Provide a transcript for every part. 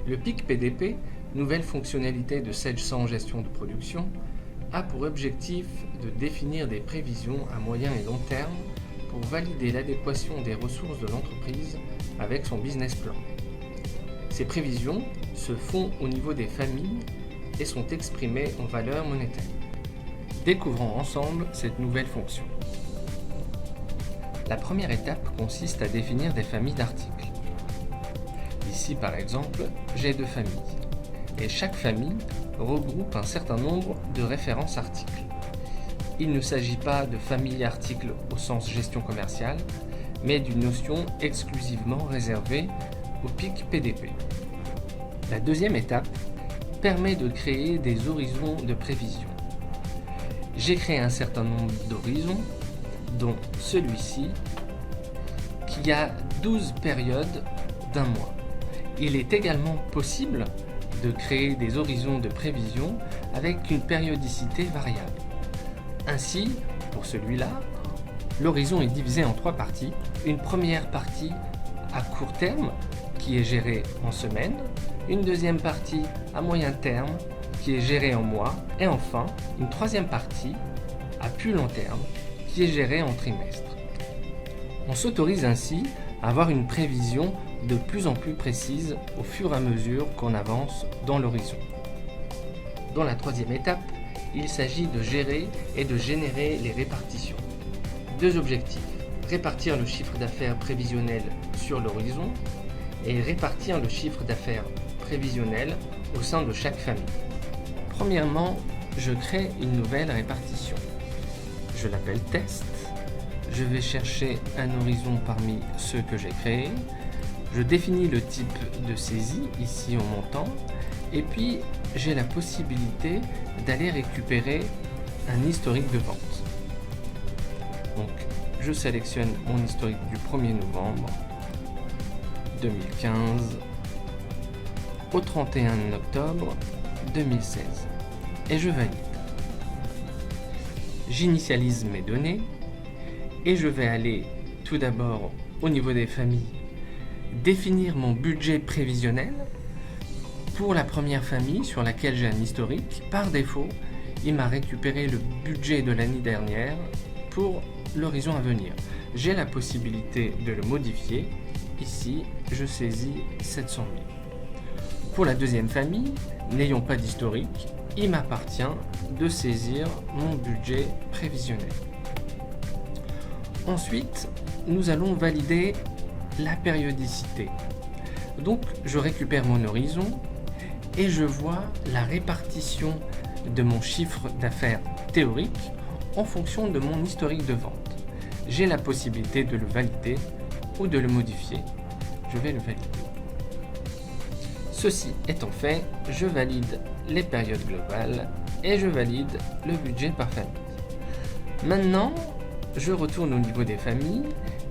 Le PIC PDP, nouvelle fonctionnalité de Sage-100 gestion de production, a pour objectif de définir des prévisions à moyen et long terme pour valider l'adéquation des ressources de l'entreprise avec son business plan. Ces prévisions se font au niveau des familles et sont exprimées en valeur monétaire. Découvrons ensemble cette nouvelle fonction. La première étape consiste à définir des familles d'articles. Ici, par exemple, j'ai 2 familles, et chaque famille regroupe un certain nombre de références articles. Il ne s'agit pas de famille articles au sens gestion commerciale, mais d'une notion exclusivement réservée au PIC PDP. La deuxième étape permet de créer des horizons de prévision. J'ai créé un certain nombre d'horizons, dont celui-ci, qui a 12 périodes d'un mois. Il est également possible de créer des horizons de prévision avec une périodicité variable. Ainsi, pour celui-là, l'horizon est divisé en 3 parties. Une première partie à court terme, qui est gérée en semaines, une deuxième partie à moyen terme, qui est gérée en mois, et enfin, une troisième partie à plus long terme, qui est gérée en trimestre. On s'autorise ainsi à avoir une prévision de plus en plus précise au fur et à mesure qu'on avance dans l'horizon. Dans la troisième étape, il s'agit de gérer et de générer les répartitions. 2 objectifs, répartir le chiffre d'affaires prévisionnel sur l'horizon et répartir le chiffre d'affaires prévisionnel au sein de chaque famille. Premièrement, je crée une nouvelle répartition. Je l'appelle test. Je vais chercher un horizon parmi ceux que j'ai créés. Je définis le type de saisie, ici en montant, et puis j'ai la possibilité d'aller récupérer un historique de vente. Donc, je sélectionne mon historique du 1er novembre 2015 au 31 octobre 2016 et je valide. J'initialise mes données et je vais aller tout d'abord au niveau des familles définir mon budget prévisionnel. Pour la première famille sur laquelle j'ai un historique, par défaut, il m'a récupéré le budget de l'année dernière pour l'horizon à venir. J'ai la possibilité de le modifier. Ici, je saisis 700 000. Pour la deuxième famille, n'ayant pas d'historique, il m'appartient de saisir mon budget prévisionnel. Ensuite, nous allons valider la périodicité. Donc, je récupère mon horizon et je vois la répartition de mon chiffre d'affaires théorique en fonction de mon historique de vente. J'ai la possibilité de le valider ou de le modifier. Je vais le valider. Ceci étant fait, je valide les périodes globales et je valide le budget par famille. Maintenant, je retourne au niveau des familles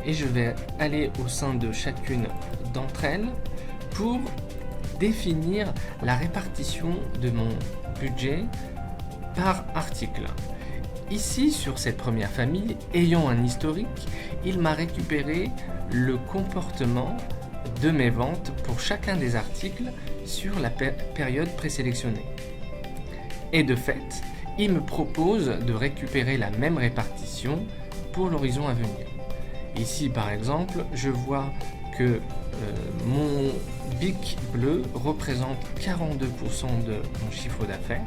et je vais aller au sein de chacune d'entre elles pour définir la répartition de mon budget par article. Ici, sur cette première famille, ayant un historique, il m'a récupéré le comportement de mes ventes pour chacun des articles sur la période présélectionnée. Et de fait, il me propose de récupérer la même répartition pour l'horizon à venir. Ici, par exemple, je vois que mon BIC bleu représente 42% de mon chiffre d'affaires.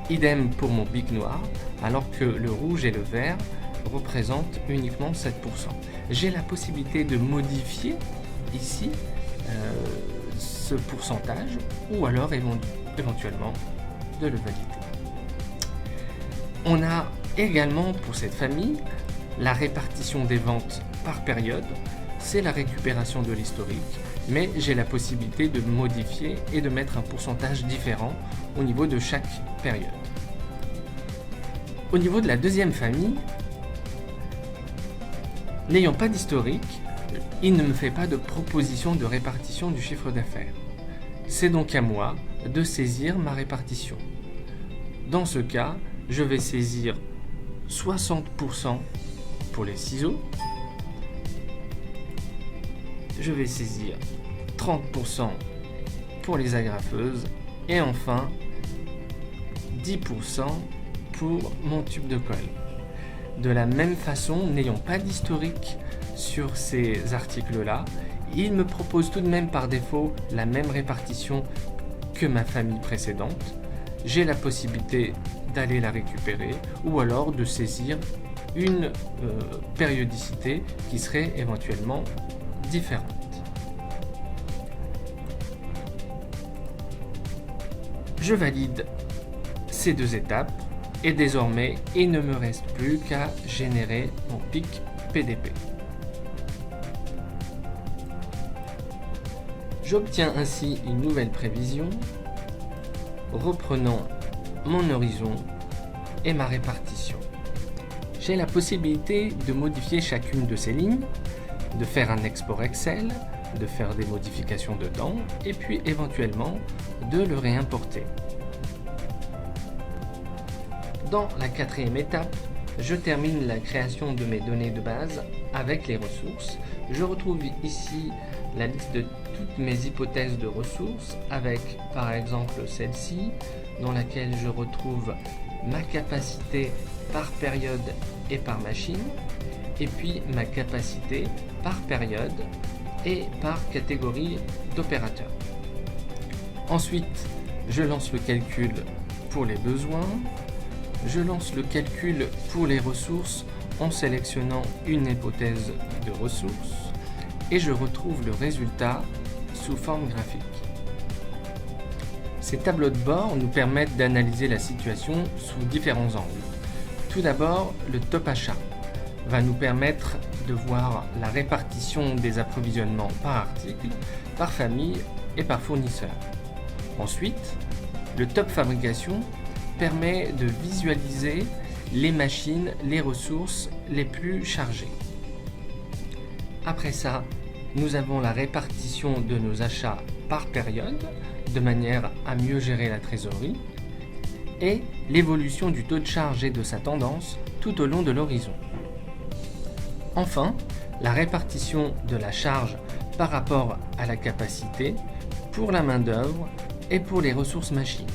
Idem pour mon BIC noir, alors que le rouge et le vert représentent uniquement 7%. J'ai la possibilité de modifier ici ce pourcentage ou alors éventuellement de le valider. On a également pour cette famille la répartition des ventes par période. C'est la récupération de l'historique, mais j'ai la possibilité de modifier et de mettre un pourcentage différent au niveau de chaque période. Au niveau de la deuxième famille, n'ayant pas d'historique, il ne me fait pas de proposition de répartition du chiffre d'affaires. C'est donc à moi de saisir ma répartition. Dans ce cas, je vais saisir 60% pour les ciseaux, je vais saisir 30% pour les agrafeuses et enfin 10% pour mon tube de colle. De la même façon, n'ayant pas d'historique sur ces articles-là, il me propose tout de même par défaut la même répartition que ma famille précédente. J'ai la possibilité d'aller la récupérer ou alors de saisir une périodicité qui serait éventuellement différente. Je valide ces deux étapes et désormais il ne me reste plus qu'à générer mon pic PDP. J'obtiens ainsi une nouvelle prévision, reprenant mon horizon et ma répartition. J'ai la possibilité de modifier chacune de ces lignes, de faire un export Excel, de faire des modifications dedans et puis éventuellement de le réimporter. Dans la quatrième étape, je termine la création de mes données de base avec les ressources. Je retrouve ici la liste de toutes mes hypothèses de ressources avec par exemple celle-ci dans laquelle je retrouve ma capacité par période et par machine et puis ma capacité par période et par catégorie d'opérateurs. Ensuite, je lance le calcul pour les besoins. Je lance le calcul pour les ressources en sélectionnant une hypothèse de ressources et je retrouve le résultat sous forme graphique. Ces tableaux de bord nous permettent d'analyser la situation sous différents angles. Tout d'abord, le top achat va nous permettre de voir la répartition des approvisionnements par article, par famille et par fournisseur. Ensuite, le top fabrication permet de visualiser les machines, les ressources les plus chargées. Après ça, nous avons la répartition de nos achats par période, de manière à mieux gérer la trésorerie, et l'évolution du taux de charge et de sa tendance tout au long de l'horizon. Enfin, la répartition de la charge par rapport à la capacité pour la main-d'œuvre et pour les ressources machines.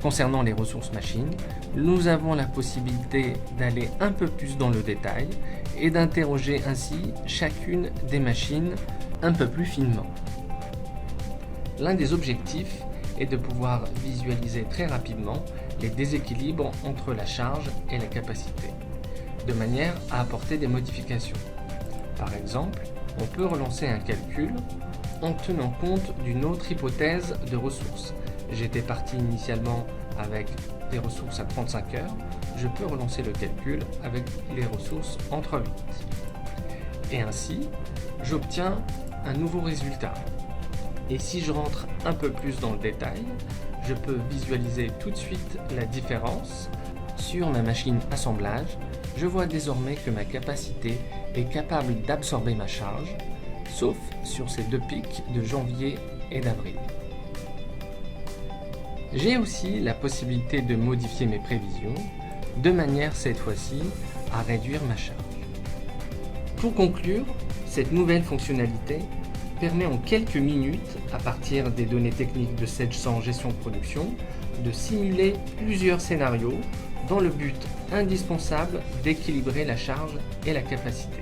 Concernant les ressources machines, nous avons la possibilité d'aller un peu plus dans le détail et d'interroger ainsi chacune des machines un peu plus finement. L'un des objectifs est de pouvoir visualiser très rapidement les déséquilibres entre la charge et la capacité, de manière à apporter des modifications. Par exemple, on peut relancer un calcul en tenant compte d'une autre hypothèse de ressources. J'étais parti initialement avec des ressources à 35 heures, je peux relancer le calcul avec les ressources en 3/8. Et ainsi, j'obtiens un nouveau résultat. Et si je rentre un peu plus dans le détail, je peux visualiser tout de suite la différence. Sur ma machine assemblage, je vois désormais que ma capacité est capable d'absorber ma charge, sauf sur ces deux pics de janvier et d'avril. J'ai aussi la possibilité de modifier mes prévisions, de manière cette fois-ci à réduire ma charge. Pour conclure, cette nouvelle fonctionnalité permet en quelques minutes, à partir des données techniques de 700 gestion de production, de simuler plusieurs scénarios dans le but indispensable d'équilibrer la charge et la capacité.